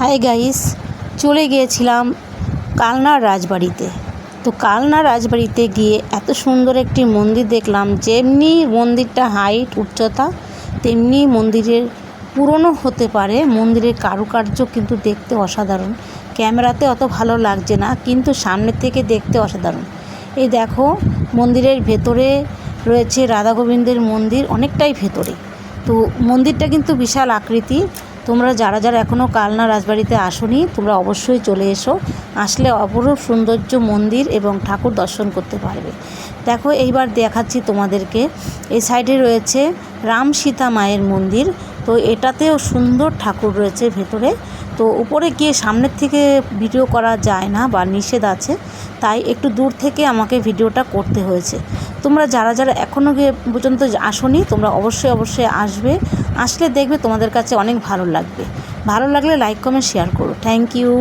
Hi guys, চলে গিয়েছিলাম কালনার রাজবাড়িতে। তো কালনা রাজবাড়িতে গিয়ে এত সুন্দর একটি মন্দির দেখলাম। যেমনি মন্দিরটা হাইট উচ্চতা, তেমনি মন্দিরের পুরনো হতে পারে। মন্দিরের কারুকার্য কিন্তু দেখতে অসাধারণ। ক্যামেরাতে অত ভালো লাগছে না, কিন্তু সামনের থেকে দেখতে অসাধারণ। এই দেখো, মন্দিরের ভেতরে রয়েছে রাধা গোবিন্দের মন্দির, অনেকটাই ভেতরে। তো মন্দিরটা কিন্তু বিশাল আকৃতি। তোমরা যারা যারা এখনও কালনা রাজবাড়িতে আসোনি, তোমরা অবশ্যই চলে এসো। আসলে অপরূপ সৌন্দর্য মন্দির এবং ঠাকুর দর্শন করতে পারবে। দেখো, এইবার দেখাচ্ছি তোমাদেরকে। এই সাইডে রয়েছে রাম সীতা মায়ের মন্দির। তো এটাতেও সুন্দর ঠাকুর রয়েছে ভেতরে। তো উপরে গিয়ে সামনের থেকে ভিডিও করা যায় না বা নিষেধ আছে, তাই একটু দূর থেকে আমাকে ভিডিওটা করতে হয়েছে। তোমরা যারা যারা এখনও গিয়ে পর্যন্ত আসোনি, তোমরা অবশ্যই আসবে। আসলে দেখবে তোমাদের কাছে অনেক ভালো লাগবে। ভালো লাগলে লাইক কমেন্ট শেয়ার করো। Thank you.